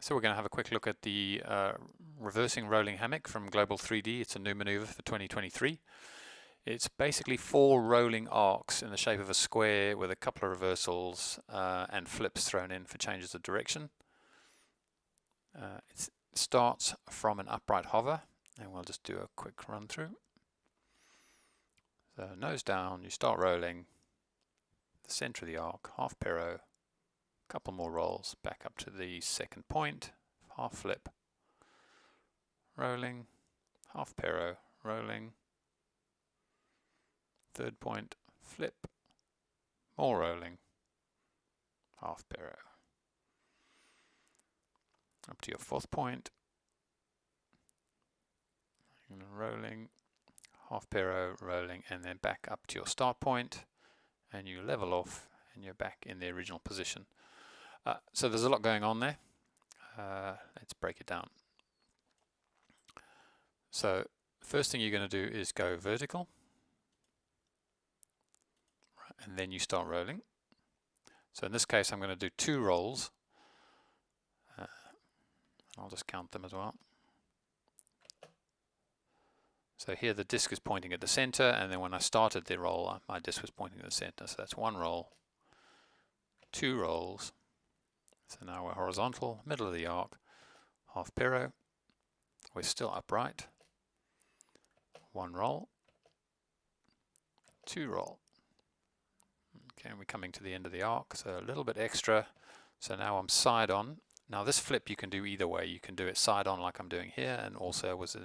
So we're going to have a quick look at the reversing rolling hammock from Global 3D. It's a new maneuver for 2023. It's basically 4 rolling arcs in the shape of a square with a couple of reversals and flips thrown in for changes of direction. It starts from an upright hover, and we'll just do a quick run through. So nose down, you start rolling, the center of the arc, half pero, couple more rolls back up to the second point, half flip, rolling, half pero, rolling, third point, flip, more rolling, half pero, up to your fourth point, and rolling, half pero, rolling, and then back up to your start point, and you level off and you're back in the original position. So there's a lot going on there. Let's break it down. So first thing you're going to do is go vertical, and then you start rolling. So in this case I'm going to do 2 rolls. I'll just count them as well. So here the disc is pointing at the center, and then when I started the roll my disc was pointing at the center. So that's 1 roll, 2 rolls. So now we're horizontal, middle of the arc, half pero, we're still upright, 1 roll, 2 roll. Okay, and we're coming to the end of the arc, so a little bit extra. So now I'm side on. Now this flip you can do either way. You can do it side on like I'm doing here, and also was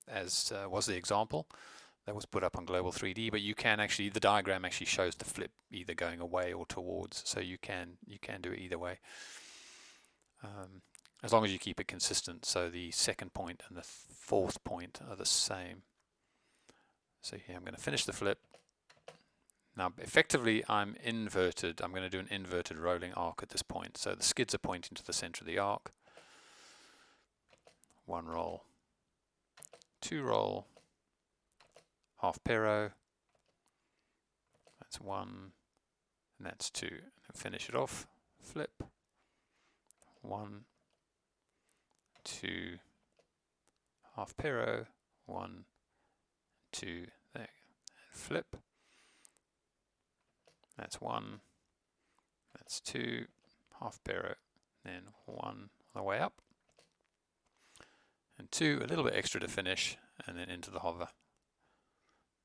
was the example that was put up on Global 3D, but you can actually, the diagram actually shows the flip either going away or towards, so you can do it either way, as long as you keep it consistent. So the second point and the fourth point are the same. So here I'm going to finish the flip. Now effectively I'm inverted. I'm going to do an inverted rolling arc at this point. So the skids are pointing to the center of the arc. 1 roll, 2 roll, half pero, that's 1, and that's 2. And finish it off, flip, 1, 2, half pero, 1, 2, there, and flip, that's 1, that's 2, half pero, then 1 on the way up, and 2, a little bit extra to finish, and then into the hover.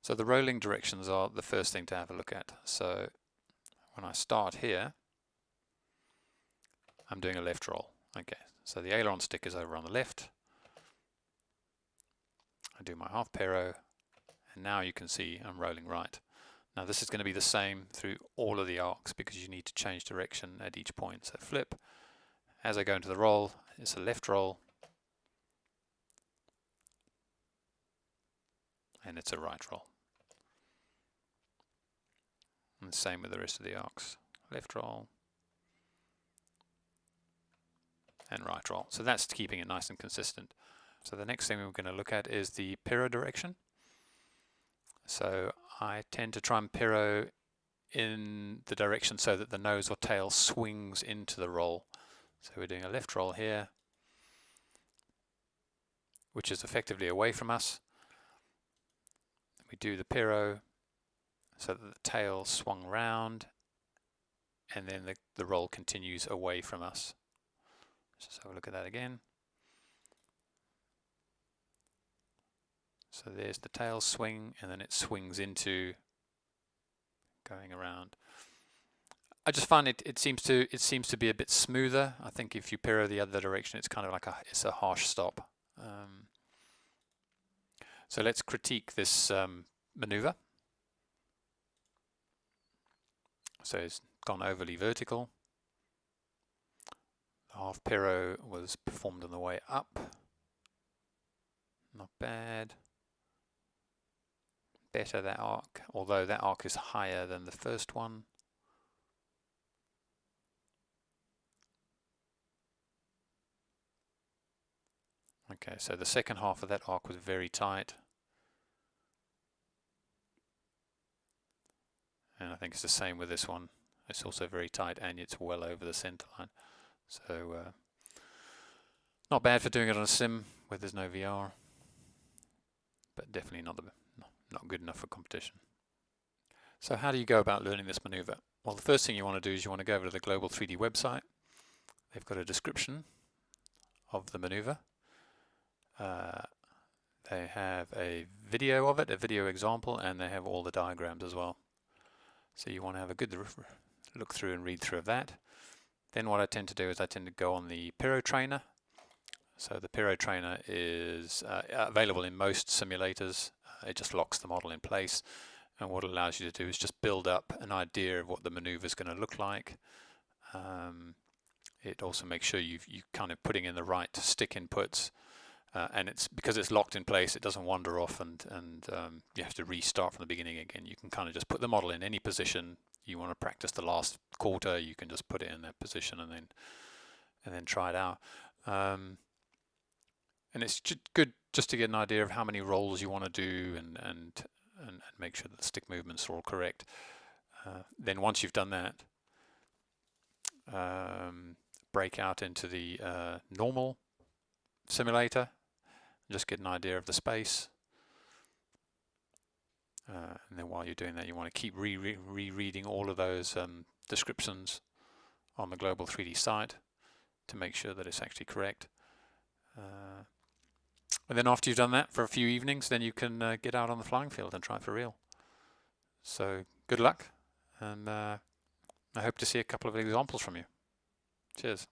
So the rolling directions are the first thing to have a look at. So when I start here, I'm doing a left roll. Okay, so the aileron stick is over on the left. I do my half pero, and now you can see I'm rolling right. Now this is going to be the same through all of the arcs because you need to change direction at each point. So flip, as I go into the roll, it's a left roll, and it's a right roll. And the same with the rest of the arcs. Left roll and right roll. So that's keeping it nice and consistent. So the next thing we're going to look at is the pero direction. So I tend to try and pero in the direction so that the nose or tail swings into the roll. So we're doing a left roll here, which is effectively away from us. We do the pero so that the tail swung round, and then the roll continues away from us. Let's just have a look at that again. So there's the tail swing, and then it swings into going around. I just find it seems to be a bit smoother. I think if you pero the other direction, it's kind of like it's a harsh stop. So let's critique this maneuver. So it's gone overly vertical. The half pero was performed on the way up. Not bad. Better that arc, although that arc is higher than the first one. Okay, so the second half of that arc was very tight. And I think it's the same with this one. It's also very tight and it's well over the center line. So Not bad for doing it on a sim where there's no VR, but definitely not good enough for competition. So how do you go about learning this maneuver? Well, the first thing you want to do is you want to go over to the Global 3D website. They've got a description of the maneuver. They have a video of it, a video example, and they have all the diagrams as well. So you want to have a good look through and read through of that. Then what I tend to do is I tend to go on the Pyro Trainer. So the Pyro Trainer is available in most simulators. It just locks the model in place, and what it allows you to do is just build up an idea of what the maneuver is going to look like. It also makes sure you kind of putting in the right stick inputs, and it's because it's locked in place, it doesn't wander off and you have to restart from the beginning again. You can kind of just put the model in any position. You want to practice the last quarter, you can just put it in that position and then try it out. And it's good just to get an idea of how many rolls you want to do and make sure that the stick movements are all correct. Then once you've done that, break out into the normal simulator, just get an idea of the space. And then while you're doing that, you want to keep rereading all of those descriptions on the Global 3D site to make sure that it's actually correct. And then after you've done that for a few evenings, then you can get out on the flying field and try for real. So good luck, and I hope to see a couple of examples from you. Cheers.